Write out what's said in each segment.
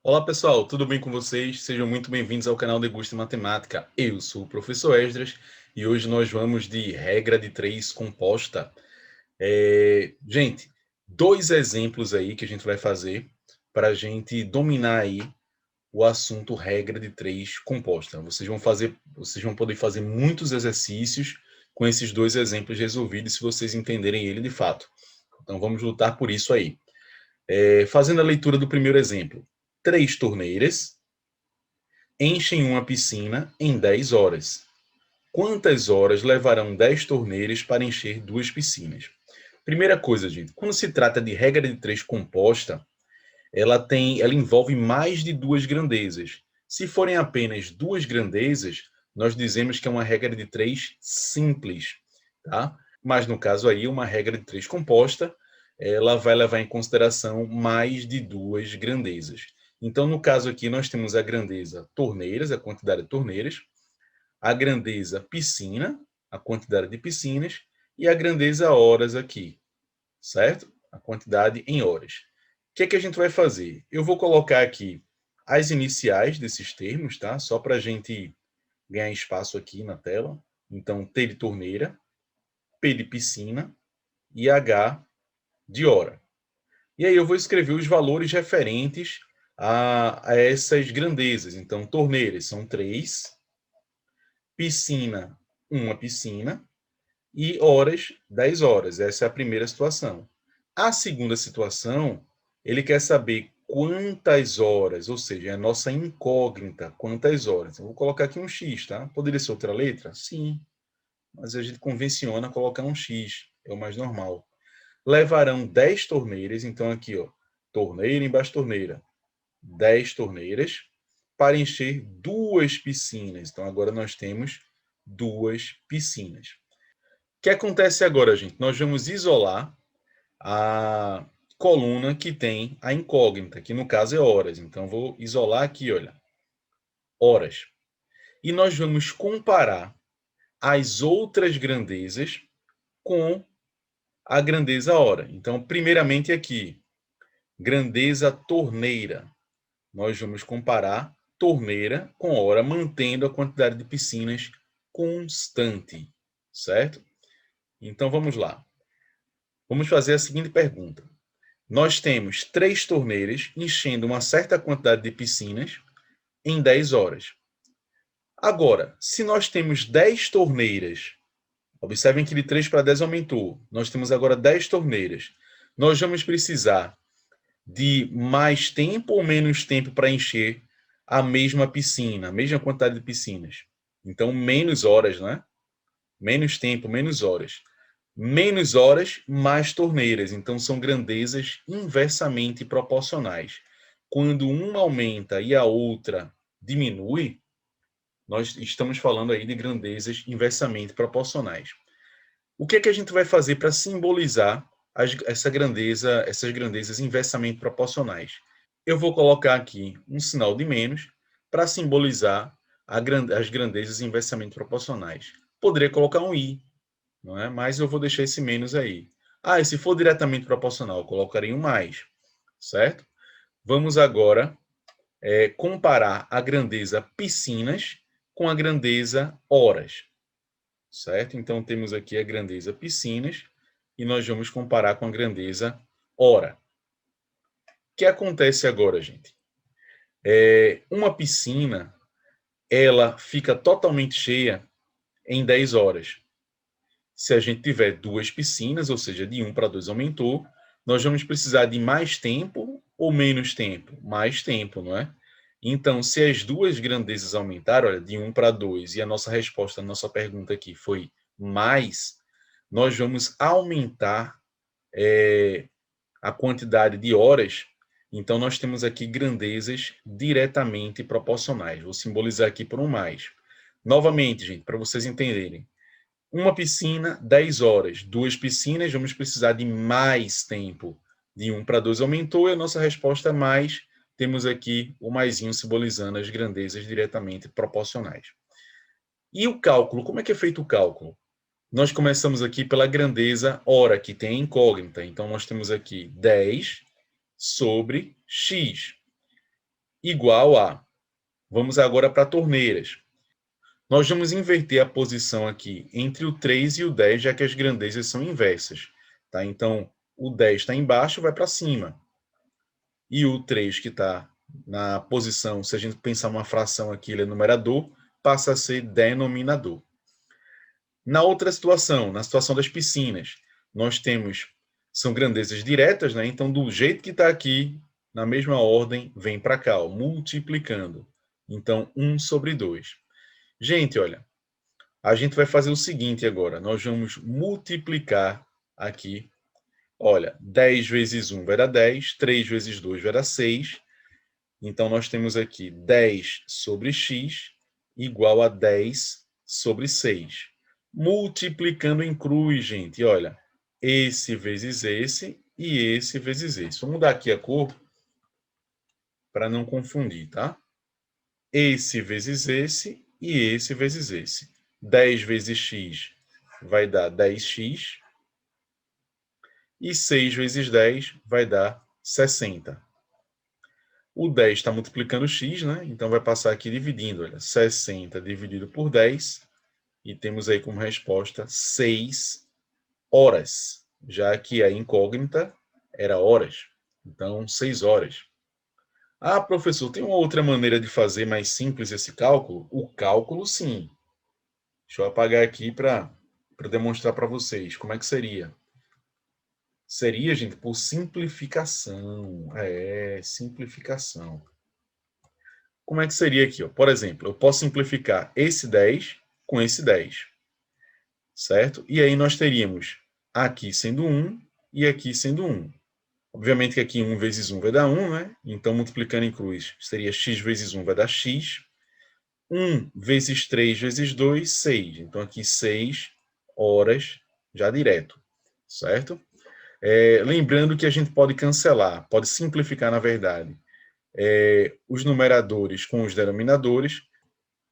Olá pessoal, tudo bem com vocês? Sejam muito bem-vindos ao canal Degusta Matemática. Eu sou o professor Esdras e hoje nós vamos de regra de 3 composta. Gente, dois exemplos aí que a gente vai fazer para a gente dominar aí o assunto regra de 3 composta. Vocês vão poder fazer muitos exercícios com esses dois exemplos resolvidos se vocês entenderem ele de fato. Então vamos lutar por isso aí. Fazendo a leitura do primeiro exemplo. 3 torneiras enchem uma piscina em 10 horas. Quantas horas levarão 10 torneiras para encher 2 piscinas? Primeira coisa, gente, quando se trata de regra de 3 composta, ela envolve mais de duas grandezas. Se forem apenas duas grandezas, nós dizemos que é uma regra de 3 simples, tá? Mas no caso aí, uma regra de 3 composta, ela vai levar em consideração mais de duas grandezas. Então, no caso aqui, nós temos a grandeza torneiras, a quantidade de torneiras, a grandeza piscina, a quantidade de piscinas, e a grandeza horas aqui, certo? A quantidade em horas. O que é que a gente vai fazer? Eu vou colocar aqui as iniciais desses termos, tá? Só para a gente ganhar espaço aqui na tela. Então, T de torneira, P de piscina e H de hora. E aí eu vou escrever os valores referentes a essas grandezas. Então, torneiras são 3, piscina, uma piscina, e horas, 10 horas. Essa é a primeira situação. A segunda situação, ele quer saber quantas horas, ou seja, é a nossa incógnita, quantas horas. Eu vou colocar aqui um X, tá? Poderia ser outra letra? Sim, mas a gente convenciona colocar um X, é o mais normal. Levarão 10 torneiras, então aqui, ó, torneira embaixo torneira, 10 torneiras, para encher duas piscinas. Então agora nós temos duas piscinas. O que acontece agora, gente? Nós vamos isolar a coluna que tem a incógnita, que no caso é horas. Então, vou isolar aqui, olha, horas. E nós vamos comparar as outras grandezas com a grandeza hora. Então, primeiramente aqui, grandeza torneira. Nós vamos comparar torneira com hora, mantendo a quantidade de piscinas constante, certo? Então, vamos lá. Vamos fazer a seguinte pergunta. Nós temos 3 torneiras enchendo uma certa quantidade de piscinas em 10 horas. Agora, se nós temos 10 torneiras, observem que de 3 para 10 aumentou, nós temos agora 10 torneiras. Nós vamos precisar de mais tempo ou menos tempo para encher a mesma piscina, a mesma quantidade de piscinas. Então, menos horas, né? Menos tempo, menos horas. Menos horas, mais torneiras. Então, são grandezas inversamente proporcionais. Quando uma aumenta e a outra diminui, nós estamos falando aí de grandezas inversamente proporcionais. O que é que a gente vai fazer para simbolizar essas grandezas inversamente proporcionais? Eu vou colocar aqui um sinal de menos para simbolizar as grandezas inversamente proporcionais. Poderia colocar um i, não é? Mas eu vou deixar esse menos aí. Ah, e se for diretamente proporcional, eu colocaria um mais, certo? Vamos agora comparar a grandeza piscinas com a grandeza horas, certo? Então, temos aqui a grandeza piscinas e nós vamos comparar com a grandeza hora. O que acontece agora, gente? Uma piscina, ela fica totalmente cheia em 10 horas. Se a gente tiver duas piscinas, ou seja, de 1 para 2 aumentou, nós vamos precisar de mais tempo ou menos tempo? Mais tempo, não é? Então, se as duas grandezas aumentaram, olha, de 1 para 2, e a nossa resposta à nossa pergunta aqui foi mais, nós vamos aumentar a quantidade de horas. Então, nós temos aqui grandezas diretamente proporcionais. Vou simbolizar aqui por um mais. Novamente, gente, para vocês entenderem. Uma piscina, 10 horas. Duas piscinas, vamos precisar de mais tempo. De 1 para 2 aumentou e a nossa resposta é mais. Temos aqui o maisinho simbolizando as grandezas diretamente proporcionais. E o cálculo? Como é que é feito o cálculo? Nós começamos aqui pela grandeza hora, que tem a incógnita. Então, nós temos aqui 10 sobre x. igual a... Vamos agora para torneiras. Nós vamos inverter a posição aqui entre o 3 e o 10, já que as grandezas são inversas. Tá? Então, o 10 está embaixo, vai para cima. E o 3, que está na posição, se a gente pensar uma fração aqui, ele é numerador, passa a ser denominador. Na outra situação, na situação das piscinas, nós temos, são grandezas diretas, né? Então, do jeito que está aqui, na mesma ordem, vem para cá, ó, multiplicando. Então, 1 sobre 2. Gente, olha, a gente vai fazer o seguinte agora. Nós vamos multiplicar aqui. Olha, 10 vezes 1 vai dar 10, 3 vezes 2 vai dar 6. Então, nós temos aqui 10 sobre x igual a 10 sobre 6. Multiplicando em cruz, gente. Olha, esse vezes esse e esse vezes esse. Vamos mudar aqui a cor para não confundir, tá? Esse vezes esse e esse vezes esse. 10 vezes x vai dar 10x. E 6 vezes 10 vai dar 60. O 10 está multiplicando x, né? Então vai passar aqui dividindo. Olha, 60 dividido por 10. E temos aí como resposta 6 horas. Já que a incógnita era horas. Então, 6 horas. Ah, professor, tem uma outra maneira de fazer mais simples esse cálculo? O cálculo, sim. Deixa eu apagar aqui para demonstrar para vocês como é que seria. Seria, gente, por simplificação. Simplificação. Como é que seria aqui? Ó? Por exemplo, eu posso simplificar esse 10 com esse 10. Certo? E aí nós teríamos aqui sendo 1 e aqui sendo 1. Obviamente que aqui 1 vezes 1 vai dar 1, né? Então, multiplicando em cruz, seria x vezes 1 vai dar x. 1 vezes 3 vezes 2, 6. Então, aqui 6 horas já direto. Certo? Lembrando que a gente pode cancelar, pode simplificar, na verdade, os numeradores com os denominadores.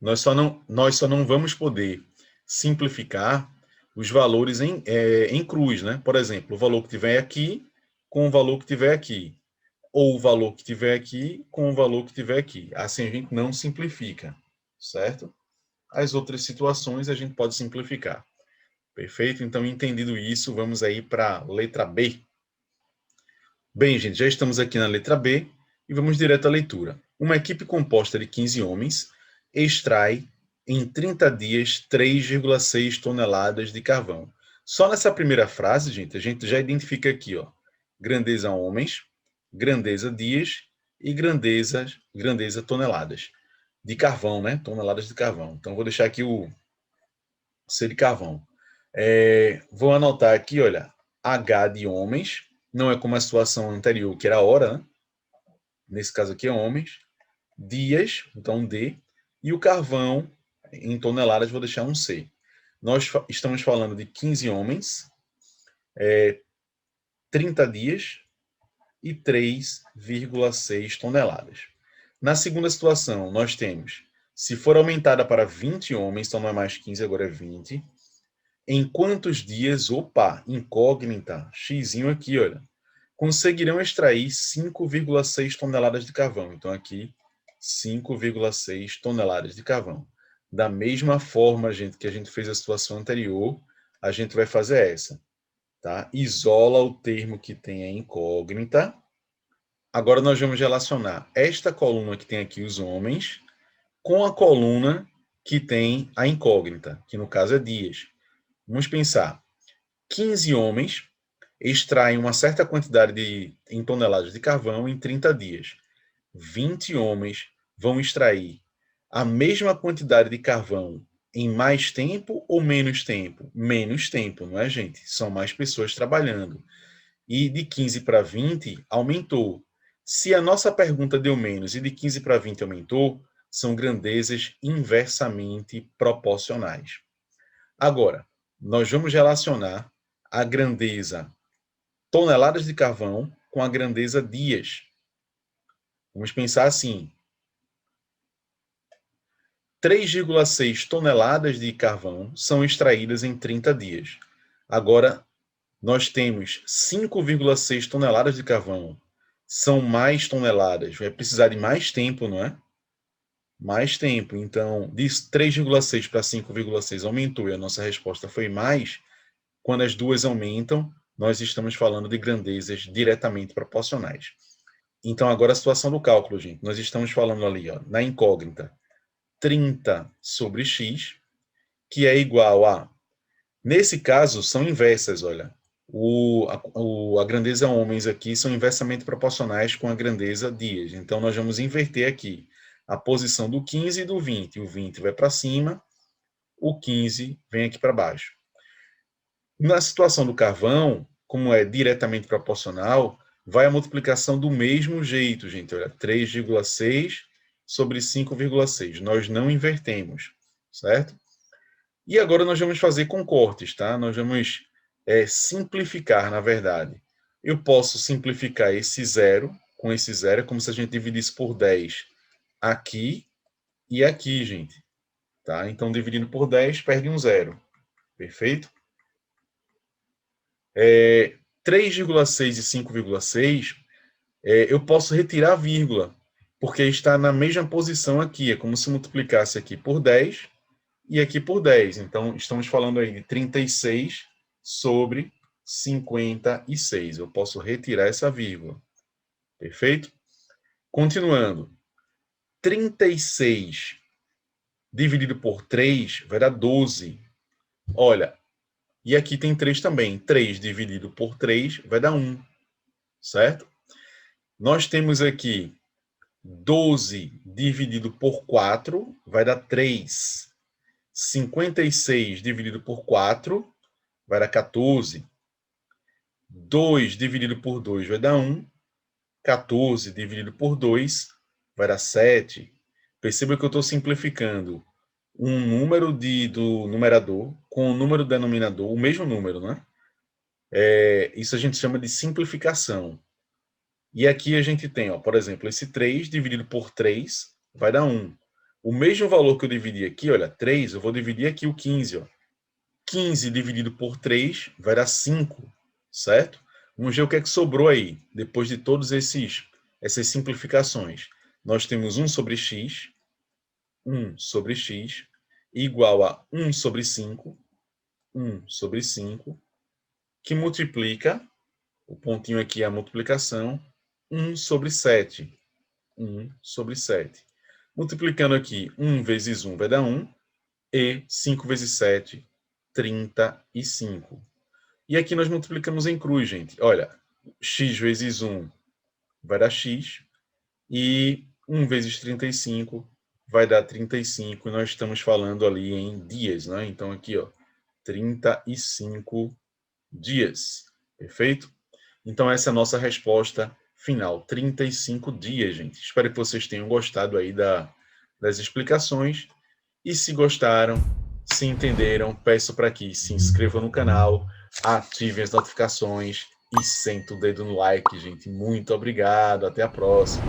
Nós só não vamos poder simplificar os valores em cruz, né? Por exemplo, o valor que tiver aqui com o valor que tiver aqui. Ou o valor que tiver aqui com o valor que tiver aqui. Assim a gente não simplifica, certo? As outras situações a gente pode simplificar. Perfeito? Então, entendido isso, vamos aí para a letra B. Bem, gente, já estamos aqui na letra B e vamos direto à leitura. Uma equipe composta de 15 homens extrai em 30 dias 3,6 toneladas de carvão. Só nessa primeira frase, gente, a gente já identifica aqui, ó, grandeza homens, grandeza dias e grandeza toneladas de carvão, né? Toneladas de carvão. Então, vou deixar aqui o C de carvão. Vou anotar aqui, olha, H de homens, não é como a situação anterior, que era hora, né? Nesse caso aqui é homens, dias, então D, e o carvão em toneladas vou deixar um C. Nós estamos falando de 15 homens, 30 dias e 3,6 toneladas. Na segunda situação, nós temos, se for aumentada para 20 homens, então não é mais 15, agora é 20, em quantos dias, opa, incógnita, xizinho aqui, olha, conseguirão extrair 5,6 toneladas de carvão. Então, aqui, 5,6 toneladas de carvão. Da mesma forma, gente, que a gente fez a situação anterior, a gente vai fazer essa. Tá? Isola o termo que tem a incógnita. Agora, nós vamos relacionar esta coluna que tem aqui os homens com a coluna que tem a incógnita, que no caso é dias. Vamos pensar. 15 homens extraem uma certa quantidade em toneladas de carvão em 30 dias. 20 homens vão extrair a mesma quantidade de carvão em mais tempo ou menos tempo? Menos tempo, não é, gente? São mais pessoas trabalhando. E de 15 para 20 aumentou. Se a nossa pergunta deu menos e de 15 para 20 aumentou, são grandezas inversamente proporcionais. Agora, nós vamos relacionar a grandeza toneladas de carvão com a grandeza dias. Vamos pensar assim. 3,6 toneladas de carvão são extraídas em 30 dias. Agora, nós temos 5,6 toneladas de carvão são mais toneladas, vai precisar de mais tempo, não é? Mais tempo. Então, de 3,6 para 5,6 aumentou e a nossa resposta foi mais. Quando as duas aumentam, nós estamos falando de grandezas diretamente proporcionais. Então, agora a situação do cálculo, gente. Nós estamos falando ali, ó, na incógnita, 30 sobre x, que é igual a... Nesse caso, são inversas, olha. A grandeza homens aqui são inversamente proporcionais com a grandeza dias. Então, nós vamos inverter aqui a posição do 15 e do 20. O 20 vai para cima, o 15 vem aqui para baixo. Na situação do carvão, como é diretamente proporcional, vai a multiplicação do mesmo jeito, gente. Olha, 3,6 sobre 5,6. Nós não invertemos, certo? E agora nós vamos fazer com cortes, tá? Nós vamos simplificar, na verdade. Eu posso simplificar esse zero com esse zero, é como se a gente dividisse por 10 aqui e aqui, gente. Tá? Então, dividindo por 10, perde um zero. Perfeito? 3,6 e 5,6, eu posso retirar a vírgula, porque está na mesma posição aqui. É como se multiplicasse aqui por 10 e aqui por 10. Então, estamos falando aí de 36 sobre 56. Eu posso retirar essa vírgula. Perfeito? Continuando. 36 dividido por 3 vai dar 12. Olha, e aqui tem 3 também. 3 dividido por 3 vai dar 1. Certo? Nós temos aqui 12 dividido por 4 vai dar 3. 56 dividido por 4 vai dar 14. 2 dividido por 2 vai dar 1. 14 dividido por 2 vai dar 7. Perceba que eu estou simplificando um número do numerador com o número do denominador, o mesmo número, né? Isso a gente chama de simplificação. E aqui a gente tem, ó, por exemplo, esse 3 dividido por 3 vai dar 1. O mesmo valor que eu dividi aqui, olha, 3, eu vou dividir aqui o 15. Ó. 15 dividido por 3 vai dar 5, certo? Vamos ver o que é que sobrou aí, depois de todas essas simplificações. Nós temos 1 sobre x igual a 1 sobre 5, que multiplica, o pontinho aqui é a multiplicação, 1 sobre 7. Multiplicando aqui, 1 vezes 1 vai dar 1, e 5 vezes 7, 35. E aqui nós multiplicamos em cruz, gente. Olha, x vezes 1 vai dar x, e 1 vezes 35 vai dar 35. E nós estamos falando ali em dias, né? Então aqui, ó, 35 dias. Perfeito? Então essa é a nossa resposta final, 35 dias, gente. Espero que vocês tenham gostado aí das explicações. E se gostaram, se entenderam, peço para que se inscrevam no canal, ativem as notificações e sentem o dedo no like, gente. Muito obrigado, até a próxima.